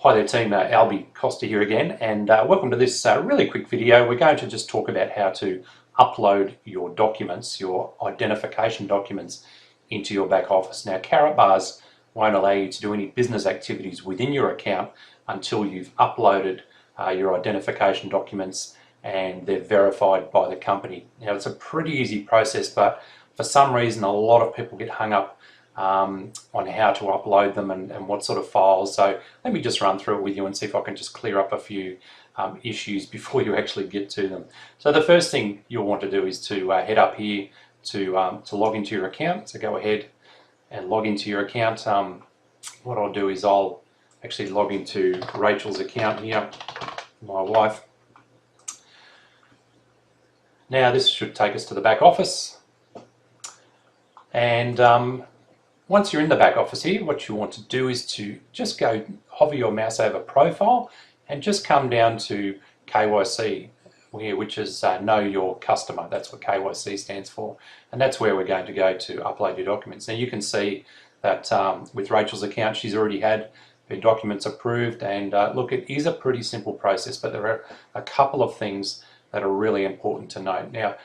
Hi there team, Albie Costa here again, and welcome to this really quick video. We're going to just talk about how to upload your documents, your identification documents, into your back office. Now, Karatbars won't allow you to do any business activities within your account until you've uploaded your identification documents and they're verified by the company. Now, it's a pretty easy process, but for some reason a lot of people get hung up on how to upload them and what sort of files. So let me just run through it with you and see if I can just clear up a few issues before you actually get to them. So the first thing you'll want to do is to head up here to log into your account. So go ahead and log into your account. What I'll do is I'll actually log into Rachel's account here, my wife. Now this should take us to the back office, and once you're in the back office here, what you want to do is to just go hover your mouse over Profile and just come down to KYC here, which is Know Your Customer. That's what KYC stands for, and that's where we're going to go to upload your documents. Now you can see that with Rachel's account, she's already had her documents approved, and look, it is a pretty simple process, but there are a couple of things that are really important to note. Now,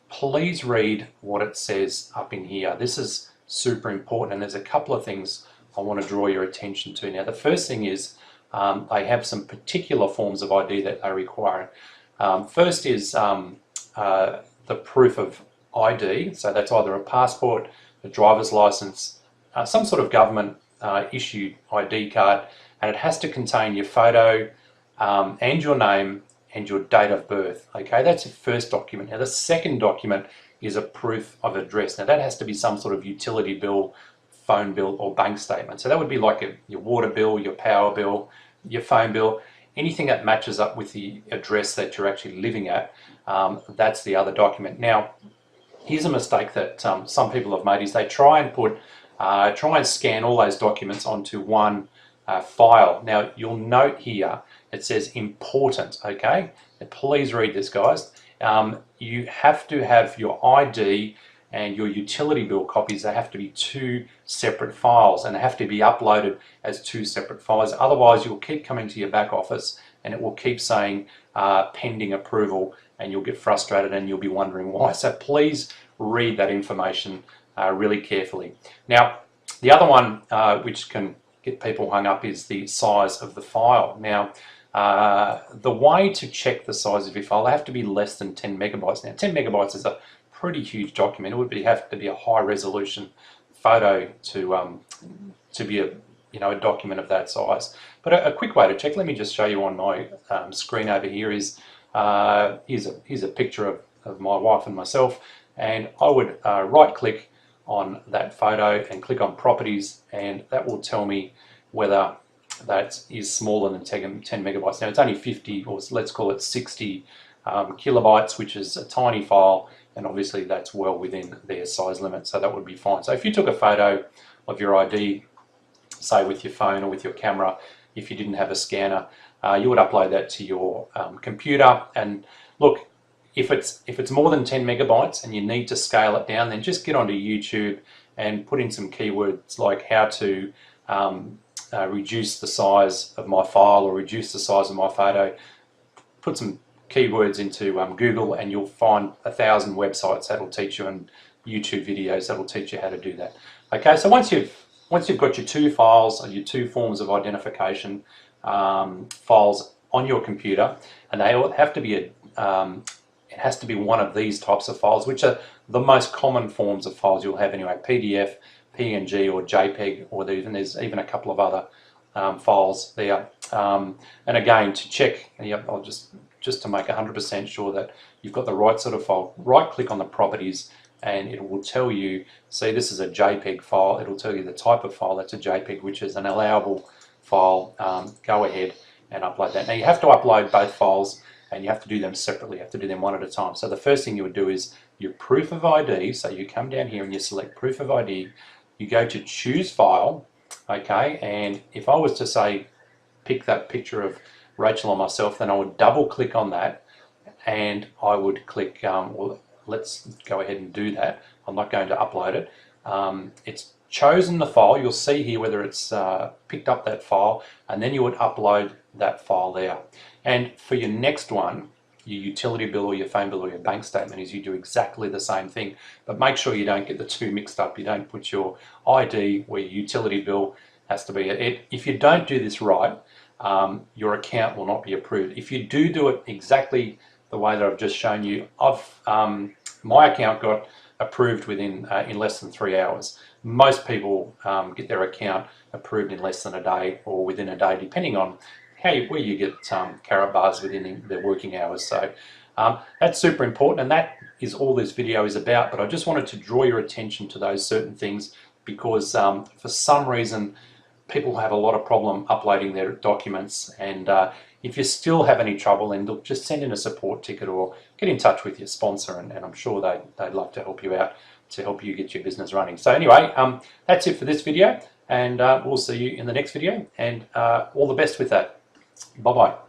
please read what it says up in here. This is super important, and there's a couple of things I want to draw your attention to. Now, the first thing is they have some particular forms of ID that they require. First is the proof of ID, so that's either a passport, a driver's license, some sort of government issued ID card, and it has to contain your photo and your name and your date of birth. Okay, that's the first document. Now the second document is a proof of address. Now that has to be some sort of utility bill, phone bill, or bank statement. So that would be like your water bill, your power bill, your phone bill, anything that matches up with the address that you're actually living at. That's the other document. Now, here's a mistake that some people have made: is they try and scan all those documents onto one file. Now you'll note here it says important. Okay, now, please read this, guys. You have to have your ID and your utility bill copies. They have to be two separate files, and they have to be uploaded as two separate files. Otherwise you'll keep coming to your back office and it will keep saying pending approval, and you'll get frustrated and you'll be wondering why. So please read that information really carefully. Now the other one which can get people hung up is the size of the file. Now the way to check the size of your file, they have to be less than 10 megabytes. Now 10 megabytes is a pretty huge document. It would have to be a high resolution photo to be a document of that size. But a quick way to check, let me just show you on my screen over here, is here's a picture of my wife and myself, and I would right click on that photo and click on properties, and that will tell me whether that is smaller than 10 megabytes. Now it's only 50, or let's call it 60 kilobytes, which is a tiny file, and obviously that's well within their size limit, so that would be fine. So if you took a photo of your ID, say with your phone or with your camera, if you didn't have a scanner, you would upload that to your computer. And look, if it's more than 10 megabytes and you need to scale it down, then just get onto YouTube and put in some keywords like how to reduce the size of my file or reduce the size of my photo. Put some keywords into Google, and you'll find 1,000 websites that'll teach you, and YouTube videos that'll teach you how to do that. Okay, so once you've got your two files or your two forms of identification files on your computer, and they all have to be it has to be one of these types of files, which are the most common forms of files you'll have anyway: PDF, PNG, or JPEG, or there's even a couple of other files there. And again, to check, I'll just to make 100% sure that you've got the right sort of file, right click on the properties, and it will tell you, see, this is a JPEG file. It'll tell you the type of file. That's a JPEG, which is an allowable file. Go ahead and upload that. Now you have to upload both files, and you have to do them separately. You have to do them one at a time. So the first thing you would do is your proof of ID. So you come down here and you select proof of ID. You go to choose file, okay, and if I was to say pick that picture of Rachel or myself, then I would double click on that, and I would click, well, let's go ahead and do that. I'm not going to upload it. It's chosen the file, you'll see here whether it's picked up that file, and then you would upload that file there. And for your next one, your utility bill or your phone bill or your bank statement, is you do exactly the same thing, but make sure you don't get the two mixed up. You don't put your ID where your utility bill has to be. If you don't do this right, your account will not be approved. If you do it exactly the way that I've just shown you, my account got approved within in less than 3 hours. Most people get their account approved in less than a day or within a day, depending on where you get Karatbars within the working hours. So that's super important, and that is all this video is about. But I just wanted to draw your attention to those certain things, because for some reason people have a lot of problem uploading their documents. And if you still have any trouble, then look, just send in a support ticket or get in touch with your sponsor, and I'm sure they'd love to help you out, to help you get your business running. So anyway, that's it for this video, and we'll see you in the next video, and all the best with that. Bye-bye.